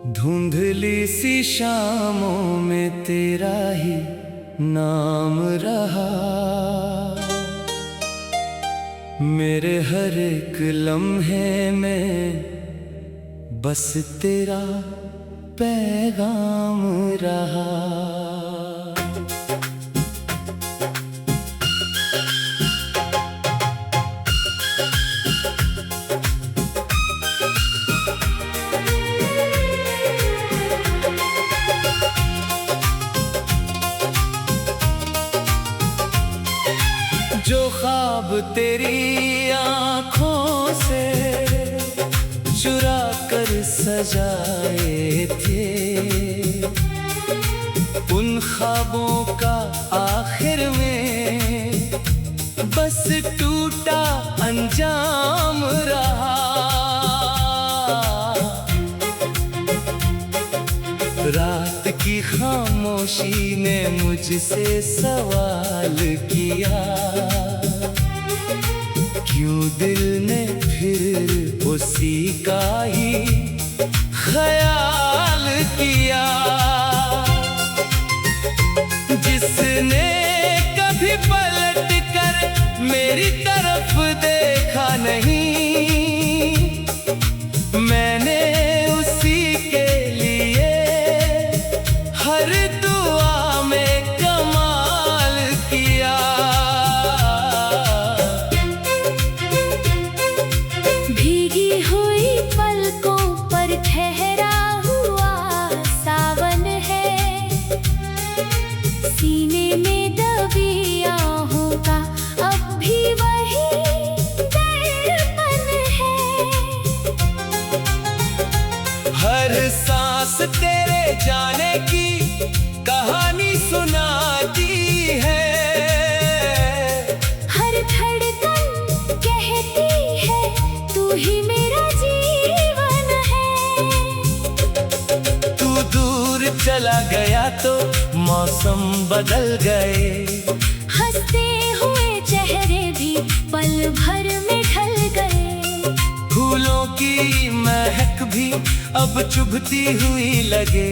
धुंधली सी शामों में तेरा ही नाम रहा, मेरे हर एक लम्हे में बस तेरा पैगाम रहा। जो ख्वाब तेरी आँखों से चुरा कर सजाए थे, उन ख्वाबों का आखिर में बस टूटा अंजाम रहा। रात की खामोशी ने मुझसे सवाल किया, क्यों दिल ने फिर उसी का ही ख्याल किया। जिसने कभी पलट कर मेरी तरफ देखा नहीं, मैंने उसी के लिए हर दुआ में कमाल किया। भीगी हुई पलकों पर ठहरा हुआ सावन है, सीने में दबी आहों का अब भी वही दर्पण है। हर सांस तेरे जाने की कहानी सुनाती है, हर धड़कन कहती है तू ही मेरा जीवन है। तू दूर चला गया तो मौसम बदल गए, हंसते हुए चेहरे भी पल भर में ढल गए। फूलों की महक भी अब चुभती हुई लगे,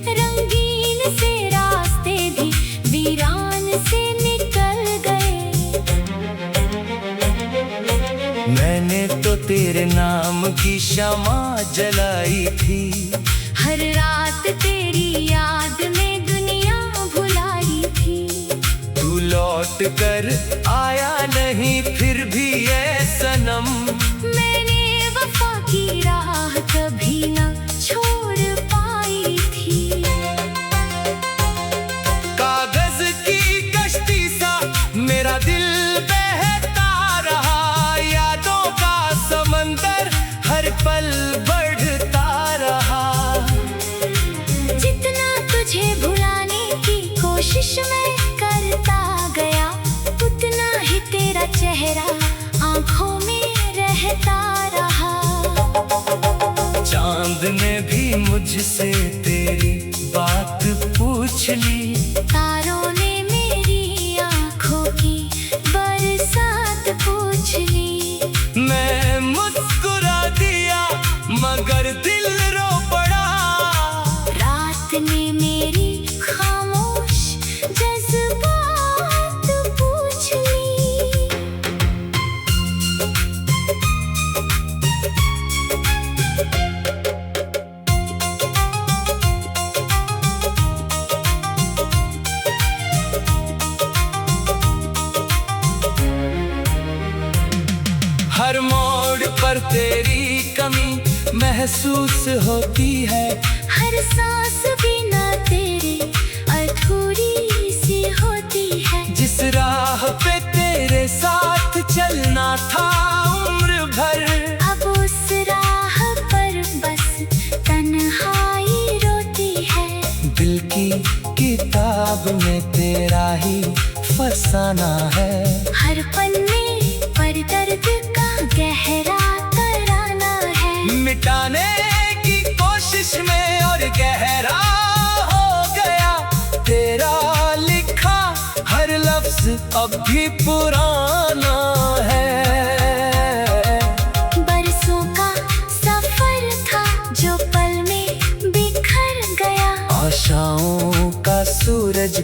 रंगीन से रास्ते भी वीरान से निकल गए। मैंने तो तेरे नाम की शमा जलाई थी, हर रात तेरी याद में दुनिया भुलाई थी। तू लौट कर आया नहीं फिर भी ऐ सनम, मैंने वफा की राह कभी न छोड़ पाई थी। कागज की कश्ती सा मेरा दिल बहता रहा, यादों का समंदर हर पल बढ़ता रहा। जितना तुझे भुलाने की कोशिश मैं करता गया, उतना ही तेरा चेहरा आँखों में रहता रहा। चांद ने भी मुझसे तेरी बात पूछ ली, तारों ने मेरी आँखों की बरसात पूछ ली। मैं मुस्कुरा दिया मगर दिल रो पड़ा, रात ने मेरी खामोश जज्बात पूछ ली। हर मोड़ पर तेरी कमी महसूस होती है, हर सांस बिना तेरे अधूरी सी होती है। जिस राह पे तेरे साथ चलना था उम्र भर, अब उस राह पर बस तन्हाई रोती है। दिल की किताब में तेरा ही फसाना है, हर पन्ने पर दर्द का गहरा तराना है। मिटाने की कोशिश में और गहरा हो गया तेरा लिखा हर लफ्ज अब भी पुराना है। बरसों का सफर था जो पल में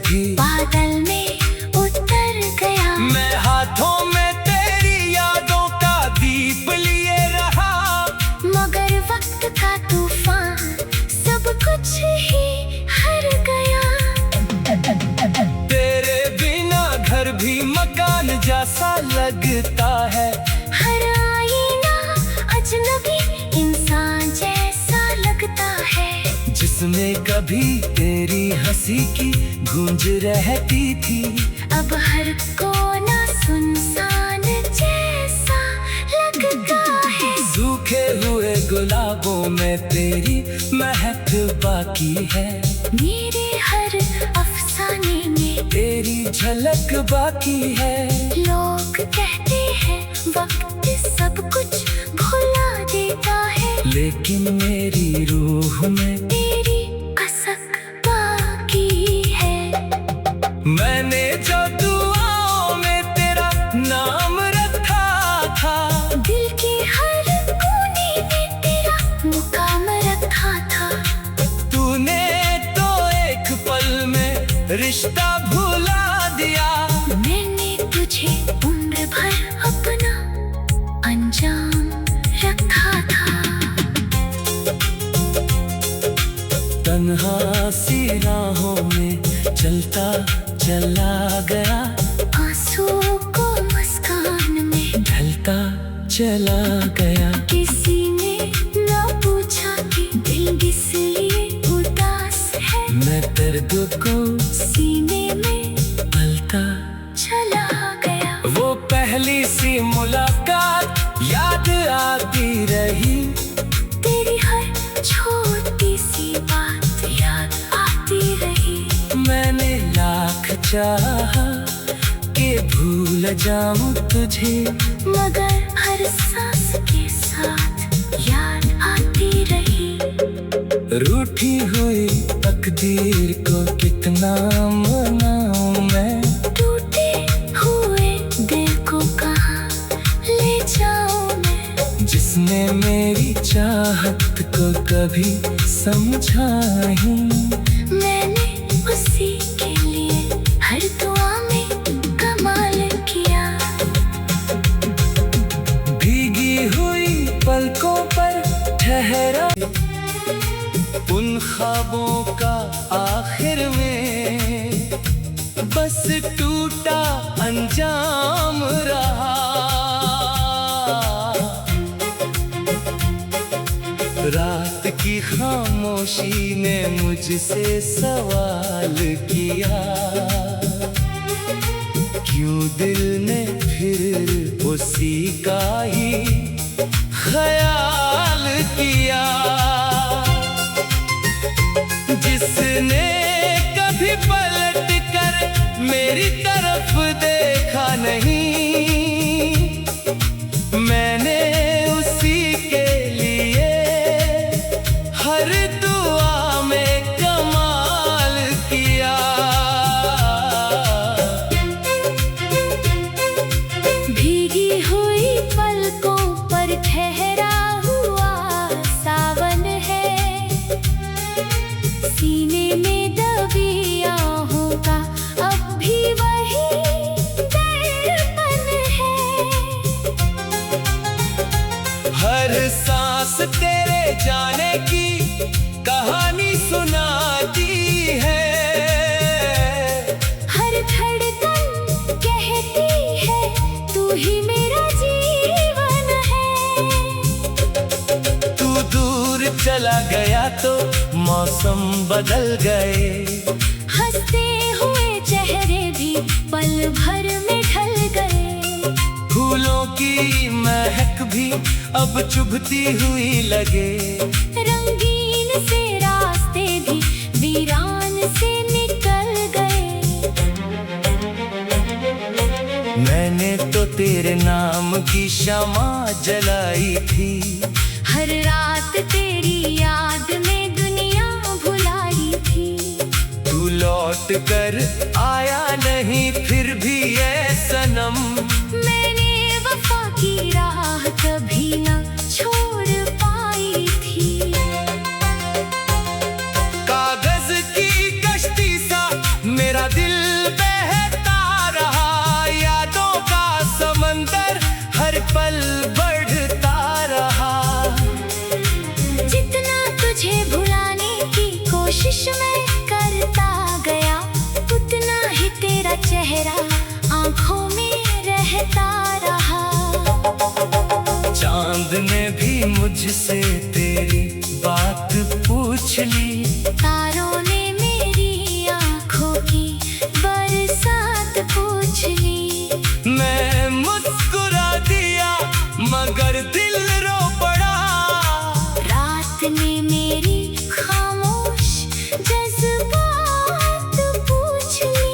भी बादल में उतर गया। मैं हाथों में तेरी यादों का दीप लिए रहा, मगर वक्त का तूफान सब कुछ ही हर गया। तेरे बिना घर भी मकान जैसा लगता है, हर आईना अजनबी इंसान जैसा लगता है। जिसमें कभी तेरी हंसी की गूंज रहती थी, अब हर कोना सुनसान जैसा लगता है। सूखे हुए गुलाबों में तेरी महक बाकी है, मेरे हर अफसाने में तेरी झलक बाकी है। लोग कहते हैं वक्त सब कुछ भुला देता है, लेकिन मेरी रूह में तेरी कसक बाकी है। मैंने जो दुआओं में तेरा नाम रखा था, दिल के हर कोने में तेरा मुकाम रखा था। तूने तो एक पल में रिश्ता भुला दिया। मैंने तुझे उम्र भर अपना अंजाम रखा था। तन्हा सी राहों में चलता चला गया, आंसुओं को मुस्कान में ढलता चला गया। किसी ने न पूछा कि दिल किस लिए उदास है, मैं दर्द को सीने में पलता। चला गया। वो पहली सी मुलाकात याद आती रही, तेरी हर छोटी सी बात याद आती रही। मैंने लाख चाहा कि भूल जाऊं तुझे, मगर हर सांस के साथ याद आती रही। रूठी हुई तकदीर को कितना मनाऊं मैं, टूटे हुए दिल को कहाँ ले जाऊं मैं। जिसने मेरी चाहत को कभी समझा ही, मैंने उसी के लिए हर दुआ में कमाल किया। भीगी हुई पलकों पर ठहरा उन ख्वाबों का आखिर में बस टूटा अंजाम रहा। रात की खामोशी ने मुझसे सवाल किया, क्यों दिल ने फिर उसी का ही ख्याल किया। जिसने कभी पलट कर मेरी तरफ देखा नहीं, मैंने उसी के लिए हर दुआ में कमाल किया। भीगी हुई पलकों पर ठहरा हुआ सावन है, सीने में दबी आहों का अब भी वही दर्पण है। हर सांस तेरे जाने की कहानी सुनाती है, हर धड़कन कहती है तू ही मेरा जीवन है। तू दूर चला गया तो मौसम बदल गए, हंसते हुए चेहरे भी पल भर में ढल गए। फूलों की महक भी अब चुभती हुई लगे, रंगीन से रास्ते भी वीरान से निकल गए। मैंने तो तेरे नाम की शमा जलाई थी, हर रात तेरी याद में दुनिया भुलाई थी। तू लौट कर आया नहीं फिर भी ऐ सनम, मैंने वफा की राह कभी न छोड़ पाई थी। कागज की कश्ती सा मेरा दिल तुझे भुलाने की कोशिश मैं करता गया, उतना ही तेरा चेहरा आंखों में रहता रहा। चांद ने भी मुझसे तेरी बात पूछ ली, तारों ने मेरी आंखों की बरसात पूछ ली। मैं मुस्कुरा दिया मगर दिल रो पड़ा, रात ने मेरी खामोश जज्बात पूछ ली।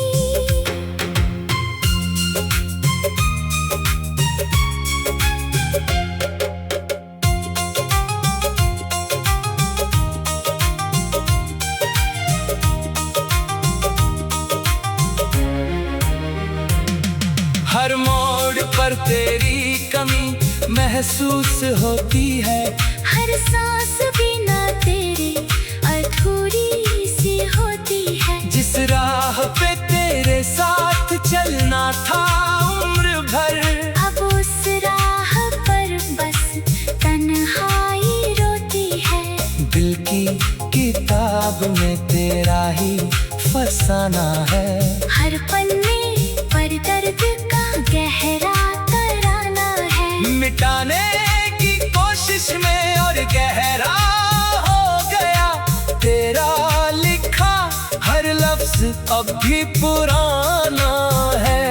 हर मोड़ पर तेरी कमी महसूस होती है, हर सांस बिना तेरे अधूरी सी होती है। जिस राह पे तेरे साथ चलना था उम्र भर, अब उस राह पर बस तन्हाई रोती है। दिल की किताब में तेरा ही फसाना है, हर पन्ने पर दर्द का गहरा तराना है। मिटाने की कोशिश में और गहरा हो गया तेरा लिखा हर लफ्ज अब भी पुराना है।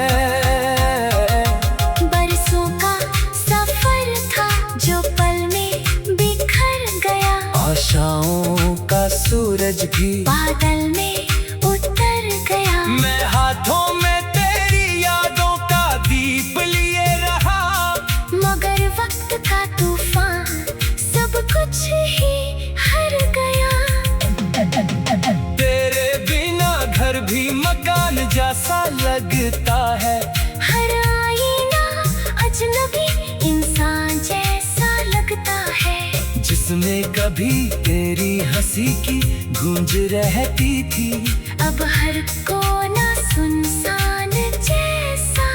बरसों का सफर था जो पल में बिखर गया, आशाओं का सूरज भी बादल में उतर गया। मैं हाथों में तेरी यादों का दीप लिए रहा, मगर वक्त का तूफान सब कुछ ही हर गया। तेरे बिना घर भी मकान जैसा लगता है, हर आईना अजनबी इंसान जैसा लगता है। जिसमें कभी तेरी हंसी की गूंज रहती थी, अब हर कोना सुनसान जैसा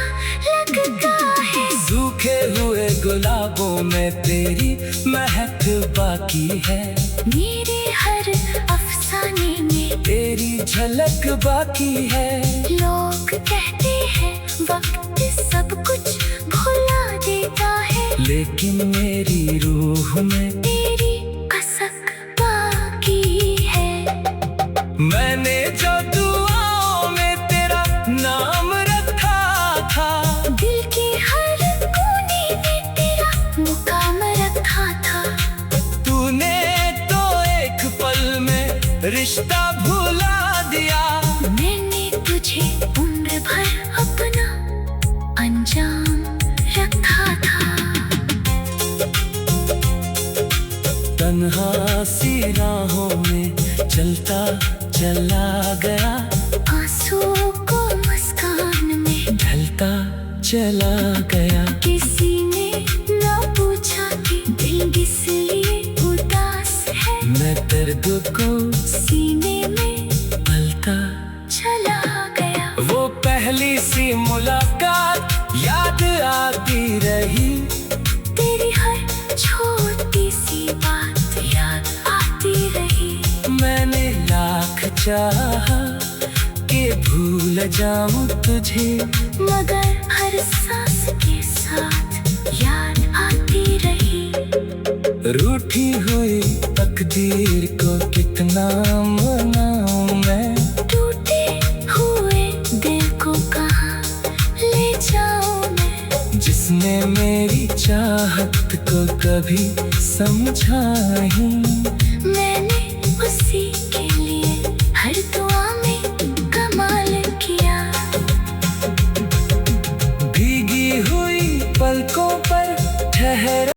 लगता है। सूखे हुए गुलाबों में तेरी महक बाकी है, मेरे हर अफसाने में तेरी झलक बाकी है। लोग कहते हैं वक्त सब कुछ भुला देता है, लेकिन मेरी रूह में तेरी कसक बाकी है। मैंने जो दुआओं में तेरा नाम रखा था, दिल के हर कोने में तेरा मुकाम रखा था। तूने तो एक पल में रिश्ता भुला दिया, मैंने तुझे उम्र भर अपना अंजाम रखा था। तन्हा सी राहों में चलता चला गया, आंसुओं को मुस्कान में ढलता चला गया। किसी ने ना पूछा कि दिल किस लिए उदास है, मैं दर्द को सीने में पलता चला गया। वो पहली सी मुलाकात याद आती रही, तेरी हर छोटी सी बात याद आती रही। मैंने लाख चाहा कि भूल जाऊं तुझे, मगर हर सांस के साथ याद आती रही। रूठी हुई तकदीर को कितना मनाऊं मैं, टूटे हुए दिल को कहाँ ले जाऊं मैं। जिसने मेरी चाहत को कभी समझा ही, मैंने उसी के लिए हर